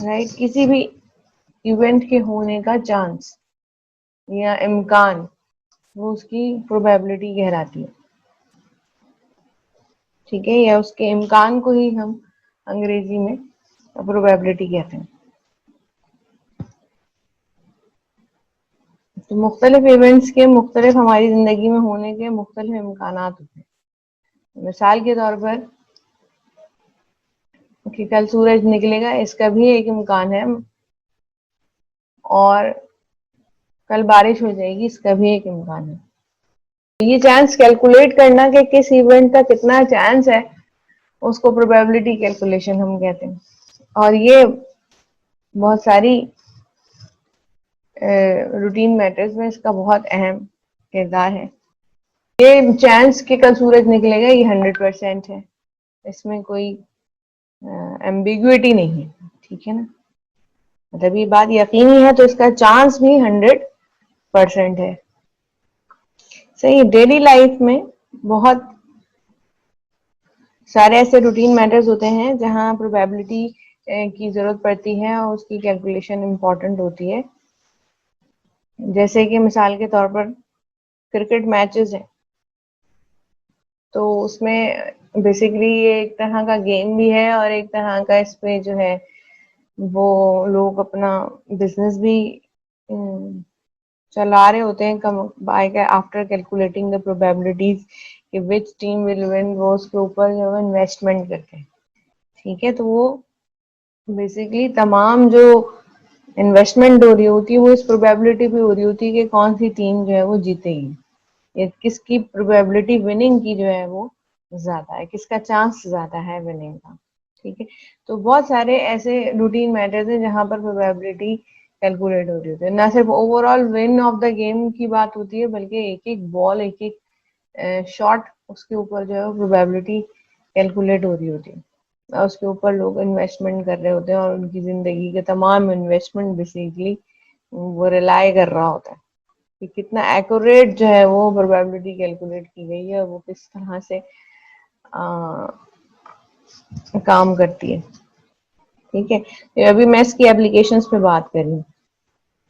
Right, किसी भी event के होने का चांस या इम्कान, वो उसकी प्रोबेबिलिटी कहलाती है। ठीक है, या उसके इम्कान को ही हम अंग्रेजी में प्रोबेबिलिटी कहते हैं। तो मुख्तलिफ इवेंट्स के मुख्तलिफ हमारी जिंदगी में होने के मुख्तलिफ इम्कानात होते हैं। मिसाल के तौर पर कि कल सूरज निकलेगा, इसका भी एक इम्कान है, और कल बारिश हो जाएगी, इसका भी एक इम्कान है। ये चांस कैलकुलेट करना कि किस इवेंट का कितना चांस है, उसको प्रोबेबिलिटी कैलकुलेशन हम कहते हैं। और ये बहुत सारी रूटीन मैटर्स में इसका बहुत अहम किरदार है। ये चांस कि कल सूरज निकलेगा, ये 100% है, इसमें कोई एम्बिग्युइटी नहीं है। ठीक है ना, मतलब ये बात यकीनी है तो इसका चांस भी 100% है। सही। डेली लाइफ में बहुत सारे ऐसे रूटीन मैटर्स होते हैं जहां प्रोबेबिलिटी की जरूरत पड़ती है और उसकी कैलकुलेशन इम्पोर्टेंट होती है। जैसे कि मिसाल के तौर पर क्रिकेट मैचेस हैं, तो उसमें बेसिकली ये एक तरह का गेम भी है और एक तरह का इस पे जो है वो लोग अपना बिजनेस भी चला रहे होते हैं come by after calculating the probabilities कि विच टीम विल विन, वो उसके ऊपर जो है इन्वेस्टमेंट करते हैं। ठीक है, तो वो बेसिकली तमाम जो इन्वेस्टमेंट हो रही होती है वो इस प्रोबेबिलिटी पे हो रही होती है कि कौन सी टीम जो है वो जीतेगी, या किसकी प्रोबेबिलिटी विनिंग की जो है वो ज्यादा है, किसका चांस ज्यादा है विनिंग का। ठीक है, तो बहुत सारे ऐसे रूटीन मैटर्स हैं जहां पर प्रोबेबिलिटी कैलकुलेट हो रही होती है। ना सिर्फ overall win of the game की बात होती है, बल्कि एक एक बॉल, एक एक शॉट, उसके ऊपर जो है प्रोबेबिलिटी कैलकुलेट हो रही होती है, और उसके ऊपर लोग इन्वेस्टमेंट कर रहे होते हैं और उनकी जिंदगी के तमाम इन्वेस्टमेंट बेसिकली वो रिलाई कर रहा होता है कि कितना एक्यूरेट जो है वो प्रोबेबिलिटी कैलकुलेट की गई है, वो किस तरह से काम करती है। ठीक है, तो अभी मैं इसकी एप्लीकेशंस पे बात कर रही हूँ।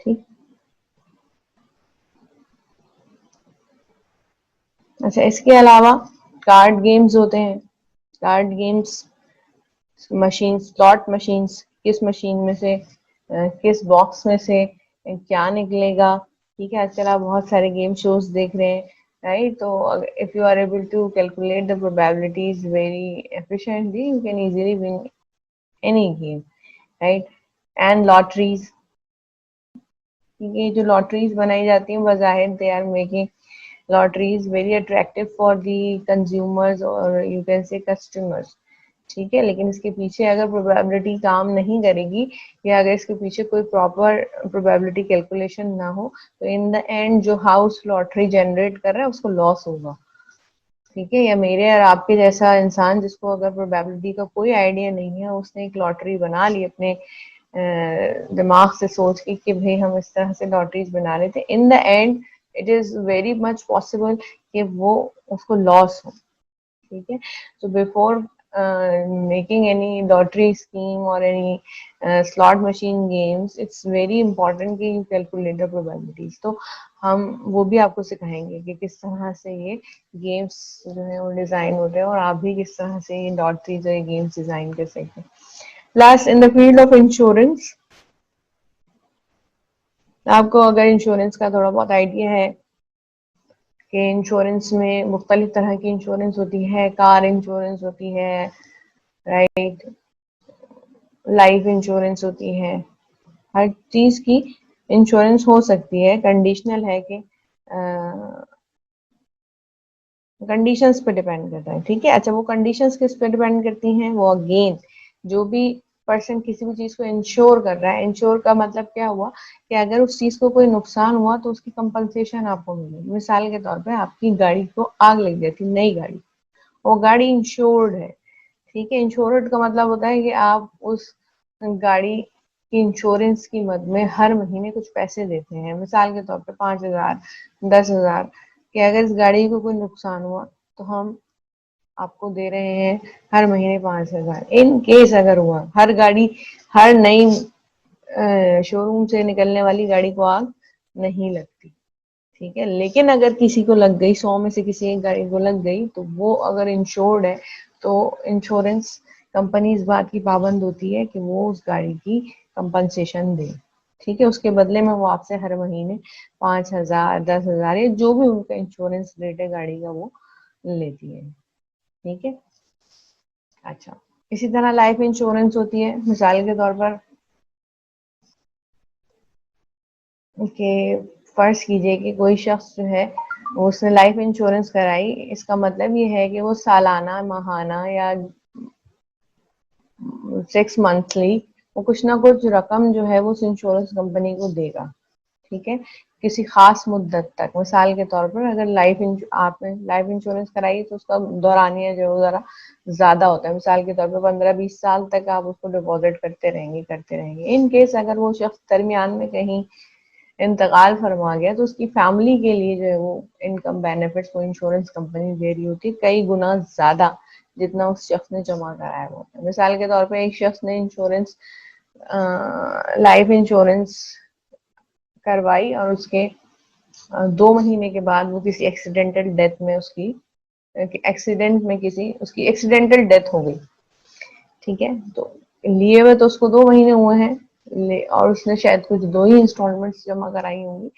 ठीक, अच्छा, इसके अलावा कार्ड गेम्स होते हैं। Card games machine, slot machines, किस मशीन में से किस बॉक्स में से क्या निकलेगा। ठीक है, आजकल आप बहुत सारे गेम शोज देख रहे हैं, राइट। तो if you are able to calculate the probabilities very efficiently, you can easily win any game, right. And lotteries, ये जो लॉटरीज बनाई जाती हैं, बज़ाहिर they are making lotteries very attractive for the consumers और यू कैन से कस्टमर्स। ठीक है, लेकिन इसके पीछे अगर प्रोबेबिलिटी काम नहीं करेगी, या अगर इसके पीछे कोई प्रॉपर प्रोबेबिलिटी कैलकुलेशन ना हो, तो इन द एंड जो हाउस लॉटरी जनरेट कर रहा है उसको लॉस होगा। ठीक है, या मेरे और आपके जैसा इंसान जिसको अगर प्रोबेबिलिटी का कोई आइडिया नहीं है, उसने एक लॉटरी बना ली अपने दिमाग से सोच के कि भाई हम इस तरह से लॉटरीज बना रहे थे, in the end it is very much possible कि वो उसको लॉस हो। ठीक है, so before making any lottery scheme or any slot machine games, it's very important कि you calculate the probabilities। तो हम वो भी आपको सिखाएंगे कि किस तरह से ये गेम्स जो है वो डिजाइन होते हैं, और आप भी किस तरह से ये लॉटरी जो है गेम्स डिजाइन कर सकते हैं। Plus in the field of insurance, आपको अगर इंश्योरेंस का थोड़ा बहुत आइडिया है कि इंश्योरेंस में मुख्तलिफ तरह की इंश्योरेंस होती है, कार इंश्योरेंस होती है, राइट, लाइफ इंश्योरेंस होती है, हर चीज की इंश्योरेंस हो सकती है। कंडीशनल है कि कंडीशंस पे डिपेंड करता है। ठीक है, अच्छा, वो कंडीशंस किस पे डिपेंड करती हैं? वो अगेन जो भी पर्सन किसी भी चीज को इंश्योर कर रहा है, इंश्योर का मतलब क्या हुआ कि अगर उस चीज को कोई नुकसान हुआ तो उसकी कंपनसेशन आपको मिलेगी। मिसाल के तौर पे आपकी गाड़ी को आग लग जाती, नई गाड़ी, वो गाड़ी इंश्योर्ड है। ठीक है, इंश्योर्ड का मतलब होता है कि आप उस गाड़ी की इंश्योरेंस की मद में हर महीने कुछ पैसे देते हैं। मिसाल के तौर पे 5,000, 10,000, कि अगर इस गाड़ी को कोई नुकसान हुआ तो हम आपको दे रहे हैं हर महीने 5,000। इन केस अगर हुआ, हर गाड़ी, हर नई शोरूम से निकलने वाली गाड़ी को आग नहीं लगती, ठीक है। लेकिन अगर किसी को लग गई, 100 में से किसी एक गाड़ी को लग गई, तो वो अगर इंश्योर्ड है तो इंश्योरेंस कंपनी इस बात की पाबंद होती है कि वो उस गाड़ी की कंपनसेशन दे, ठीक है। उसके बदले में वो आपसे हर महीने 5,000, 10,000 या जो भी उनका इंश्योरेंस रेट है गाड़ी का वो लेती है, ठीक है। अच्छा, इसी तरह लाइफ इंश्योरेंस होती है। मिसाल के तौर पर कि फर्ज कीजिए कि कोई शख्स जो है उसने लाइफ इंश्योरेंस कराई, इसका मतलब ये है कि वो सालाना, माहाना या 6 मंथली वो कुछ ना कुछ रकम जो है वो उस इंश्योरेंस कंपनी को देगा, ठीक है, किसी खास मुद्दत तक। मिसाल के तौर पर अगर आपने लाइफ इंश्योरेंस कराई तो उसका दौरानिया जो है जरा ज्यादा होता है। मिसाल के तौर पर 15-20 साल तक आप उसको डिपॉजिट करते रहेंगे। इन केस अगर वो शख्स दरमियान में कहीं इंतकाल फरमा गया तो उसकी फैमिली के लिए जो है वो इनकम बेनिफिट्स वो इंश्योरेंस कंपनी दे रही होती है कई गुना ज्यादा जितना उस शख्स ने जमा कराया होता है। मिसाल के तौर पे एक शख्स ने लाइफ इंश्योरेंस करवाई और उसके 2 महीने के बाद वो किसी एक्सीडेंटल डेथ में उसकी एक्सीडेंटल डेथ हो गई, ठीक है। तो लिए हुए तो उसको 2 महीने हुए हैं और उसने शायद कुछ 2 ही इंस्टॉलमेंट्स जमा कराई होंगी,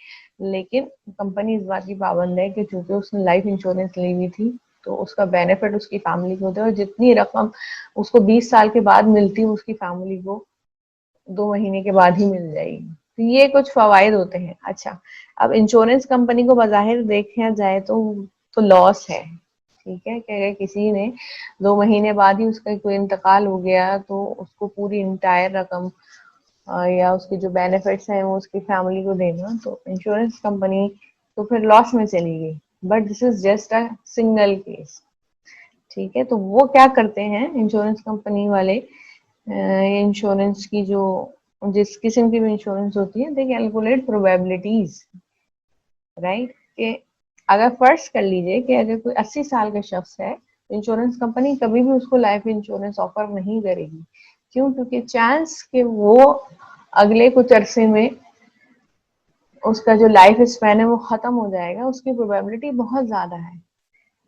लेकिन कंपनी इस बात की पाबंद है कि चूंकि उसने लाइफ इंश्योरेंस ली हुई थी तो उसका बेनिफिट उसकी फैमिली को होता है और जितनी रकम उसको 20 साल के बाद मिलती है उसकी फैमिली को 2 महीने के बाद ही मिल जाएगी। तो ये कुछ फवायद होते हैं। अच्छा, अब इंश्योरेंस कंपनी को बज़ाहिर देखा जाए तो लॉस है, ठीक है, कि अगर किसी ने 2 महीने बाद ही उसका कोई इंतकाल हो गया तो उसको पूरी इंटायर रकम या उसके जो बेनिफिट्स हैं वो उसकी फैमिली को देना, तो इंश्योरेंस कंपनी तो फिर लॉस में चली गई। But this is just a single case, ठीक है। तो वो क्या करते हैं इंश्योरेंस कंपनी वाले, इंश्योरेंस की जो जिस किस्म की भी इंश्योरेंस होती है, दे कैलकुलेट प्रोबेबिलिटीज, राइट। कि अगर फर्ज कर लीजिए कि अगर कोई 80 साल का शख्स है तो इंश्योरेंस कंपनी कभी भी उसको लाइफ इंश्योरेंस ऑफर नहीं करेगी। क्यों? क्योंकि चांस कि वो अगले कुछ अरसे में उसका जो लाइफ स्पैन है वो खत्म हो जाएगा, उसकी प्रोबेबिलिटी बहुत ज्यादा है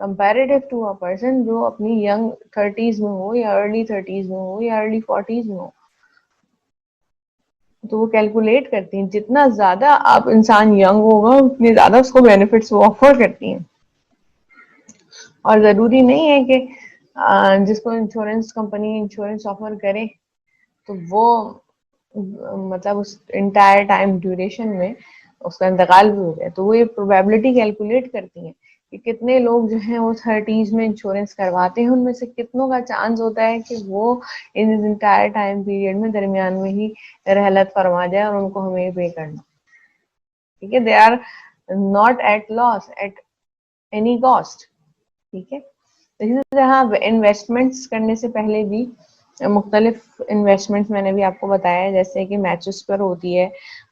कंपैरेटिव टू अ पर्सन जो अपनी यंग 30s में हो या अर्ली 30s में हो या अर्ली 40s में हो। तो वो कैलकुलेट करती हैं जितना ज्यादा आप इंसान यंग होगा उतनी ज्यादा उसको बेनिफिट्स वो ऑफर करती हैं। और जरूरी नहीं है कि जिसको इंश्योरेंस कंपनी इंश्योरेंस ऑफर करे तो वो मतलब उस इंटायर टाइम ड्यूरेशन में उसका इंतकाल भी हो गया। तो वो ये प्रोबेबिलिटी कैलकुलेट करती हैं कि कितने लोग जो हैं वो 30s में इंश्योरेंस करवाते हैं, उनमें से कितनों का चांस होता है कि वो इन इंटायर टाइम पीरियड में दरमियान में ही रहलत फरमा जाए और उनको हमें पे करना, ठीक है। They are not at loss at any cost, ठीक है। इसी तरह इन्वेस्टमेंट्स करने से पहले भी मुख्तलिफ इन्वेस्टमेंट्स मैंने भी आपको बताया, जैसे कि मैचेस पर होती है,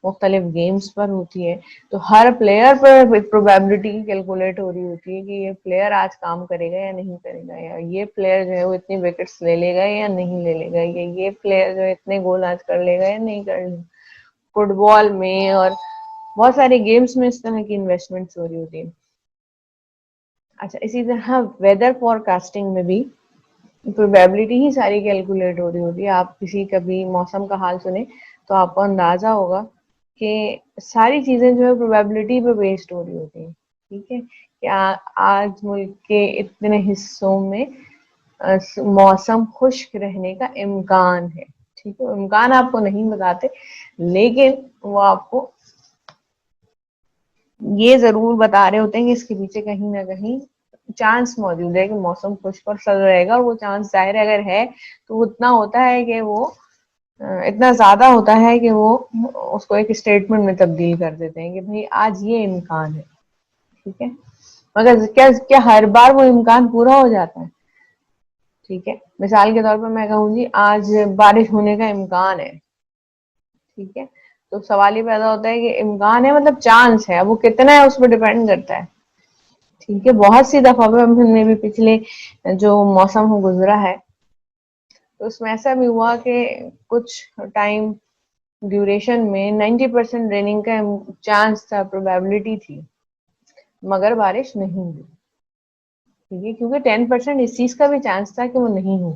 मुख्तलिफ गेम्स पर होती है। तो हर प्लेयर पर प्रोबेबिलिटी कैलकुलेट हो रही होती है कि ये प्लेयर आज काम करेगा या नहीं करेगा, या ये प्लेयर जो है वो इतनी विकेट्स ले लेगा या नहीं ले लेगा, या ये प्लेयर जो है इतने गोल आज कर लेगा या नहीं कर लेगा। फुटबॉल में और बहुत सारे गेम्स में इस तरह की इन्वेस्टमेंट्स हो रही होती है। अच्छा, इसी तरह वेदर फोरकास्टिंग में भी प्रोबेबिलिटी ही सारी कैलकुलेट हो रही होती है। आप किसी कभी मौसम का हाल सुने तो आपको अंदाजा होगा कि सारी चीजें जो है प्रोबेबिलिटी पे बेस्ड हो रही होती है, ठीक है। क्या आज मुल्क के इतने हिस्सों में मौसम खुश्क रहने का इम्कान है, ठीक है। इम्कान आपको नहीं बताते लेकिन वो आपको ये जरूर बता रहे होते हैं कि इसके पीछे कहीं ना कहीं चांस मौजूद है कि मौसम खुश्क और सर्द रहेगा। और वो चांस जाहिर अगर है तो उतना होता है कि वो इतना ज्यादा होता है कि वो उसको एक स्टेटमेंट में तब्दील कर देते हैं कि भाई आज ये इम्कान है, ठीक है। मगर क्या क्या हर बार वो इम्कान पूरा हो जाता है? ठीक है, मिसाल के तौर पर मैं कहूँ जी आज बारिश होने का इम्कान है, ठीक है। तो सवाल ये पैदा होता है कि इम्कान है मतलब चांस है, अब वो कितना है उस पर डिपेंड करता है। ठीक है, बहुत सी दफा पे हमने भी पिछले जो मौसम हो गुजरा है, तो उसमें ऐसा भी हुआ कि कुछ टाइम ड्यूरेशन में 90% रेनिंग का चांस था, प्रोबेबिलिटी थी, मगर बारिश नहीं हुई। ठीक है, क्योंकि 10% इस चीज का भी चांस था कि वो नहीं हो।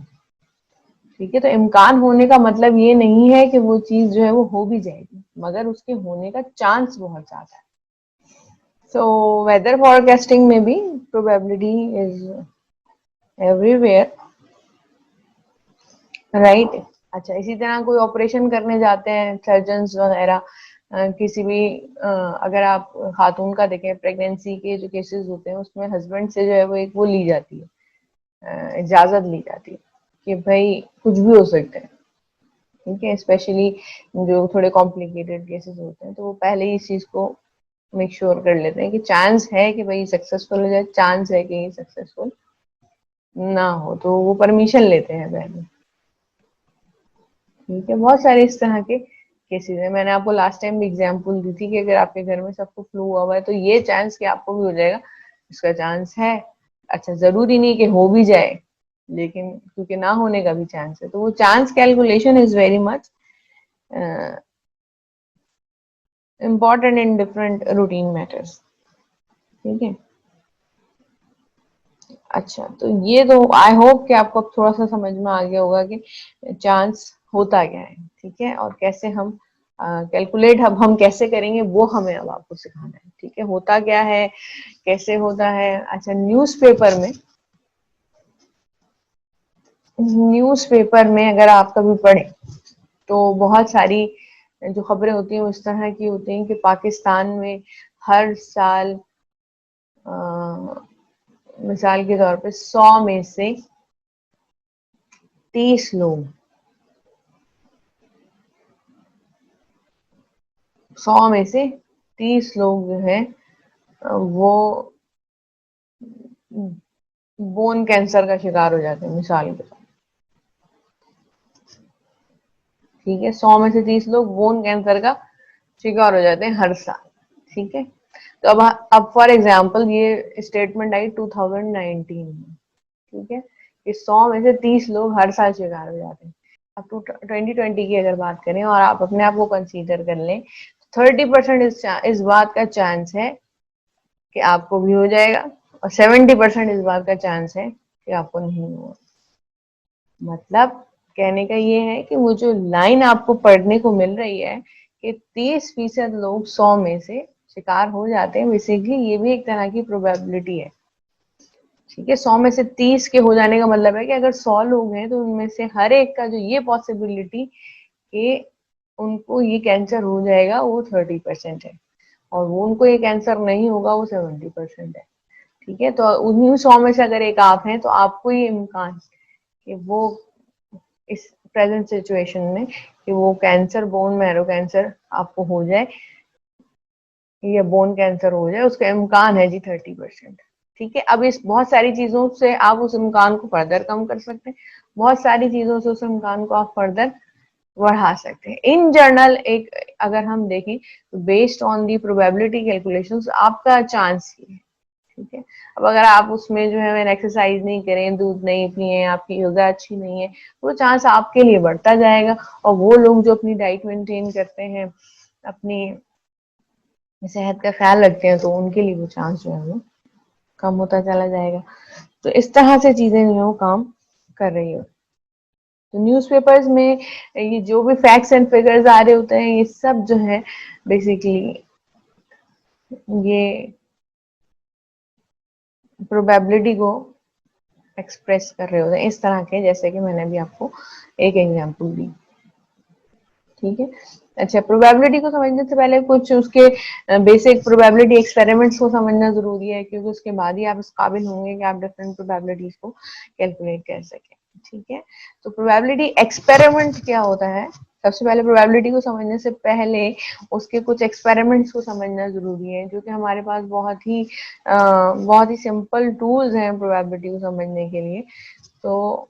ठीक है, तो इम्कान होने का मतलब ये नहीं है कि वो चीज जो है वो हो भी जाएगी, मगर उसके होने का चांस बहुत ज्यादा है। सो वेदर फॉरकास्टिंग में भी प्रोबेबिलिटी इज एवरीवेयर, राइट। अच्छा, इसी तरह कोई ऑपरेशन करने जाते हैं सर्जन्स वगैरह, किसी भी अगर आप खातून का देखें, प्रेगनेंसी के जो केसेस होते हैं उसमें हस्बैंड से जो है वो एक वो ली जाती है, इजाजत ली जाती है कि भाई कुछ भी हो सकता है। ठीक है, स्पेशली जो थोड़े कॉम्प्लिकेटेड केसेस होते हैं तो वो पहले ही इस चीज को मेक श्योर कर लेते हैं कि चांस है कि भाई सक्सेसफुल हो जाए, चांस है कि ये सक्सेसफुल ना हो, तो वो परमिशन लेते हैं पहले। ठीक है, बहुत सारे इस तरह के केसेस है। मैंने आपको लास्ट टाइम भी एग्जांपल दी थी कि अगर आपके घर में सबको फ्लू हुआ हुआ है तो ये चांस कि आपको भी हो जाएगा, इसका चांस है। अच्छा, जरूरी नहीं कि हो भी जाए, लेकिन क्योंकि ना होने का भी चांस है, तो वो chance calculation is very much important in different routine matters. ठीक है, अच्छा, तो ये तो आई होप कि आपको अब थोड़ा सा समझ में आ गया होगा कि चांस होता क्या है। ठीक है, और कैसे हम कैलकुलेट अब हम कैसे करेंगे वो हमें अब आपको सिखाना है। ठीक है, होता क्या है, कैसे होता है। अच्छा, न्यूज़पेपर में अगर आप कभी पढ़े तो बहुत सारी जो खबरें होती हैं वो इस तरह की होती हैं कि पाकिस्तान में हर साल मिसाल के तौर पे 100 में से 30 लोग, 100 में से 30 लोग जो है वो बोन कैंसर का शिकार हो जाते हैं, मिसाल के तौर। ठीक है, 100 में से 30 लोग बोन कैंसर का शिकार हो जाते हैं हर साल। ठीक है, तो अब फॉर एग्जांपल ये स्टेटमेंट आई 2019 में। ठीक है, कि 100 में से 30 लोग हर साल शिकार हो जाते हैं। अब 2020 की अगर बात करें और आप अपने आप को कंसीडर कर लें, 30% इस बात का चांस है कि आपको भी हो जाएगा, और 70% इस बात का चांस है कि आपको नहीं होगा। मतलब कहने का ये है कि वो जो लाइन आपको पढ़ने को मिल रही है कि 30% लोग 100 में से शिकार हो जाते हैं, बेसिकली ये भी एक तरह की प्रोबेबिलिटी है। ठीक है, 100 में से 30 के हो जाने का मतलब है कि अगर 100 लोग हैं तो उनमें से हर एक का जो ये पॉसिबिलिटी कि उनको ये कैंसर हो जाएगा वो 30% है, और वो उनको ये कैंसर नहीं होगा वो 70% है। ठीक है, तो उन्हीं 100 में से अगर एक आप हैं तो आपको ये इम्कान कि वो इस प्रेजेंट सिचुएशन में कि वो कैंसर, बोन मैरो कैंसर आपको हो जाए या बोन कैंसर हो जाए, उसका इम्कान है जी 30%। ठीक है, अब इस बहुत सारी चीजों से आप उस इम्कान को फर्दर कम कर सकते हैं, बहुत सारी चीजों से उस इम्कान को आप फर्दर बढ़ा सकते हैं। इन जनरल एक अगर हम देखें तो based on the probability calculations आपका चांस ये है। ठीक है, अब अगर आप उसमें जो है एक्सरसाइज नहीं करें, दूध नहीं पिए, आपकी योगा अच्छी नहीं है, वो चांस आपके लिए बढ़ता जाएगा। और वो लोग जो अपनी डाइट मेंटेन करते हैं, अपनी सेहत का ख्याल रखते हैं, तो उनके लिए वो चांस जो है वो कम होता चला जाएगा। तो इस तरह से चीजें जो है वो काम कर रही हो। तो न्यूज़पेपर्स में ये जो भी फैक्ट्स एंड फिगर्स आ रहे होते हैं, ये सब जो है बेसिकली ये प्रोबेबिलिटी को एक्सप्रेस कर रहे होते हैं, इस तरह के, जैसे कि मैंने भी आपको एक एग्जांपल दी। ठीक है, अच्छा, प्रोबेबिलिटी को समझने से पहले कुछ उसके बेसिक प्रोबेबिलिटी एक्सपेरिमेंट्स को समझना जरूरी है, क्योंकि उसके बाद ही आप इस काबिल होंगे कि आप डिफरेंट प्रोबेबिलिटीज को कैलकुलेट कर सकें। ठीक है, तो प्रोबेबिलिटी एक्सपेरिमेंट क्या होता है, सबसे पहले प्रोबेबिलिटी को समझने से पहले उसके कुछ एक्सपेरिमेंट्स को समझना जरूरी है, जो कि हमारे पास बहुत ही सिंपल टूल्स हैं प्रोबेबिलिटी को समझने के लिए। तो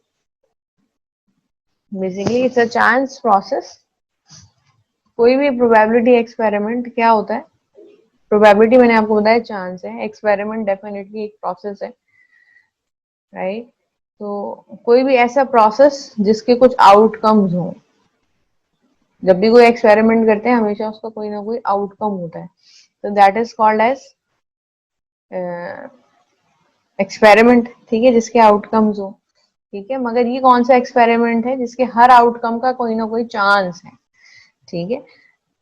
basically it's a chance process. कोई भी प्रोबेबिलिटी एक्सपेरिमेंट क्या होता है, प्रोबेबिलिटी मैंने आपको बताया चांस है, एक्सपेरिमेंट डेफिनेटली एक प्रोसेस है, राइट। तो कोई भी ऐसा प्रोसेस जिसके कुछ आउटकम्स हो, जब भी कोई एक्सपेरिमेंट करते हैं हमेशा उसका कोई ना कोई आउटकम होता है, तो that is called as experiment, ठीक है, जिसके आउटकम्स हो, ठीक है। मगर ये कौन सा एक्सपेरिमेंट है जिसके हर आउटकम का कोई ना कोई चांस है, ठीक है।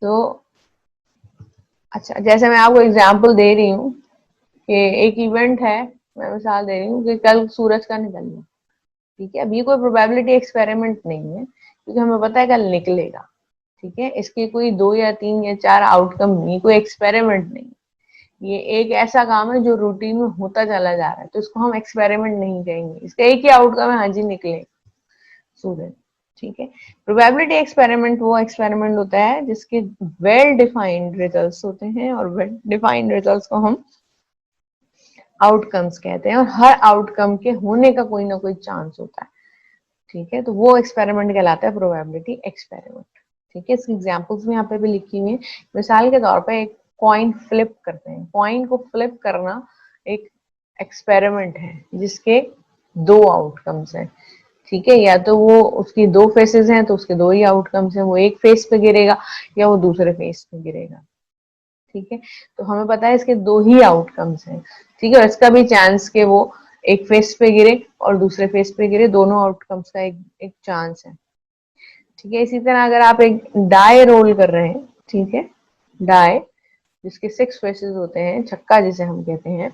तो अच्छा, जैसे मैं आपको एग्जांपल दे रही हूँ कि एक इवेंट है, मैं मिसाल दे रही हूँ कि कल सूरज का निकलना, ठीक है। अब ये कोई प्रोबेबिलिटी एक्सपेरिमेंट नहीं है क्योंकि हमें पता है कल निकलेगा, ठीक है। इसके कोई 2 या 3 या 4 आउटकम नहीं, कोई एक्सपेरिमेंट नहीं, ये एक ऐसा काम है जो रूटीन में होता चला जा रहा है, तो इसको हम एक्सपेरिमेंट नहीं कहेंगे। इसका एक ही आउटकम है, हाँ जी निकले सूरज, ठीक है। प्रोबेबिलिटी एक्सपेरिमेंट वो एक्सपेरिमेंट होता है जिसके वेल डिफाइंड रिजल्ट्स होते हैं, और वेल डिफाइंड रिजल्ट्स को हम आउटकम्स कहते हैं, और हर आउटकम के होने का कोई ना कोई चांस होता है, ठीक है। तो वो एक्सपेरिमेंट कहलाता है प्रोबेबिलिटी एक्सपेरिमेंट, ठीक है। इसकी एग्जांपल्स भी यहाँ पे भी लिखी हुई है। मिसाल के तौर पे एक कॉइन फ्लिप करते हैं, कॉइन को फ्लिप करना एक एक्सपेरिमेंट है जिसके 2 आउटकम्स हैं, ठीक है। या तो वो उसकी 2 फेसेस हैं तो उसके 2 ही आउटकम्स हैं, वो एक फेस पे गिरेगा या वो दूसरे फेस पे गिरेगा, ठीक है। तो हमें पता है इसके 2 ही आउटकम्स हैं, ठीक है। और इसका भी चांस के वो एक फेस पे गिरे और दूसरे फेस पे गिरे, दोनों आउटकम्स का एक चांस है, ठीक है। इसी तरह अगर आप एक डाई रोल कर रहे हैं, ठीक है, डाई जिसके 6 फेसेस होते हैं, छक्का जिसे हम कहते हैं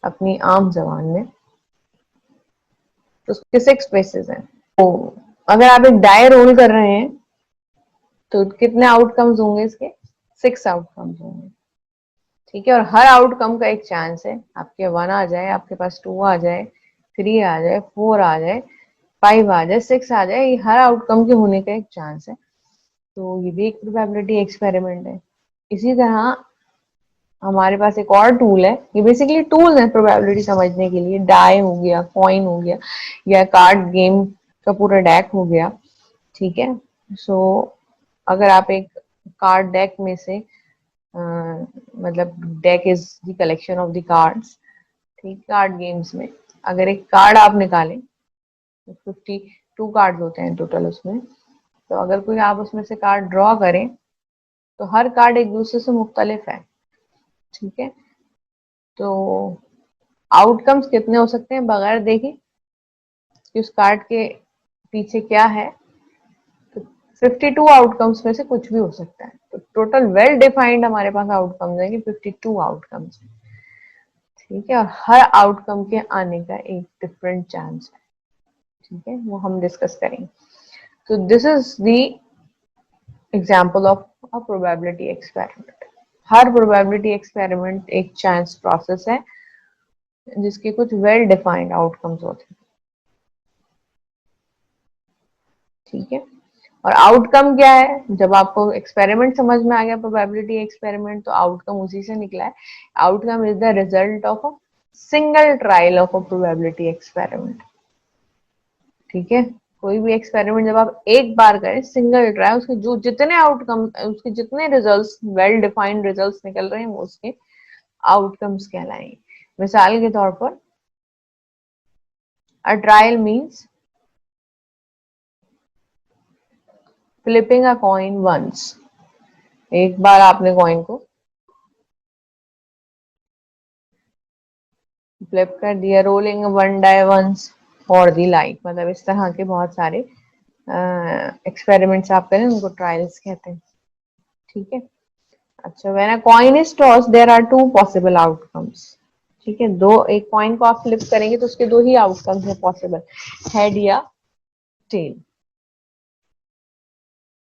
अपनी आम जबान में, तो उसके 6 फेसेस हैं। तो अगर आप एक डाई रोल कर रहे हैं तो कितने आउटकम्स होंगे इसके? 6 आउटकम्स होंगे, ठीक है। और हर आउटकम का एक चांस है, आपके 1 आ जाए, आपके पास 2 आ जाए, 3 आ जाए, 4 आ जाए, 5 आ जाए, 6 आ जाए, ये हर आउटकम के होने का एक चांस है। तो ये भी एक प्रोबेबिलिटी एक्सपेरिमेंट है। इसी तरह हमारे पास एक और टूल है, ये बेसिकली टूल है प्रोबेबिलिटी समझने के लिए। डाई हो गया, कॉइन हो गया, या कार्ड गेम का पूरा डेक हो गया, ठीक है। सो अगर आप एक कार्ड डेक में से मतलब deck is the collection of the cards, ठीक, कार्ड गेम्स में अगर एक कार्ड आप निकालें, 52 कार्ड होते हैं टोटल उसमें, तो अगर कोई आप उसमें से कार्ड ड्रॉ करें तो हर कार्ड एक दूसरे से मुख्तलिफ है, ठीक है। तो आउटकम्स कितने हो सकते हैं बगैर देखे कि उस कार्ड के पीछे क्या है, तो 52 आउटकम्स में से कुछ भी हो सकता है। तो टोटल वेल डिफाइंड हमारे पास आउटकम्स है कि 52 आउटकम्स है, ठीक है। और हर आउटकम के आने का एक डिफरेंट चांस है, ठीक है, वो हम डिस्कस करेंगे। तो this is the example of a probability experiment. Her probability experiment एक चांस प्रोसेस है जिसके कुछ वेल डिफाइंड आउटकम्स होते हैं, ठीक है। और आउटकम क्या है? जब आपको एक्सपेरिमेंट समझ में आ गया प्रोबेबिलिटी एक्सपेरिमेंट, तो आउटकम उसी से निकला है। Outcome is the result of a single trial of a probability experiment, ठीक है। कोई भी एक्सपेरिमेंट जब आप एक बार करें, सिंगल ट्रायल, उसके जो जितने आउटकम, उसके जितने रिजल्ट्स, वेल डिफाइंड रिजल्ट्स निकल रहे हैं वो उसके आउटकम्स कहलाएंगे। मिसाल के तौर पर a trial means flipping a coin once, एक बार आपने कॉइन को फ्लिप कर दिया। Rolling one die once for the light, मतलब इस तरह के बहुत सारे एक्सपेरिमेंट्स आप करें उनको ट्रायल्स कहते हैं, ठीक है। अच्छा, when a coin is toss there are 2 possible outcomes, ठीक है। एक कॉइन को आप फ्लिप करेंगे तो उसके 2 ही आउटकम्स है पॉसिबल, हेड या टेल,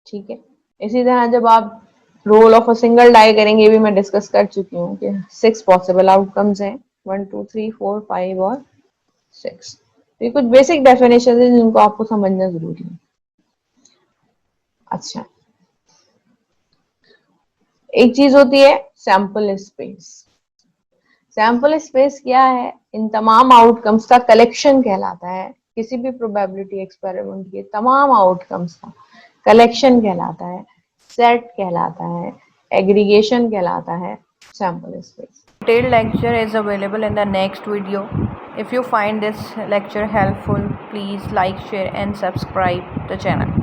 ठीक है। इसी तरह जब आप roll of a single die करेंगे, ये भी मैं डिस्कस कर चुकी हूँ कि 6 पॉसिबल आउटकम्स हैं, 1 2 3 4 5 और 6। तो ये कुछ बेसिक डेफिनेशन है जिनको आपको समझना जरूरी है। अच्छा, एक चीज होती है सैंपल स्पेस। सैंपल स्पेस क्या है? इन तमाम आउटकम्स का कलेक्शन कहलाता है। किसी भी प्रोबेबिलिटी एक्सपेरिमेंट के तमाम आउटकम्स का कलेक्शन कहलाता है, सेट कहलाता है, एग्रीगेशन कहलाता है, sample space. Detailed lecture is available in the next video. If you find this lecture helpful, please like, share and subscribe the channel.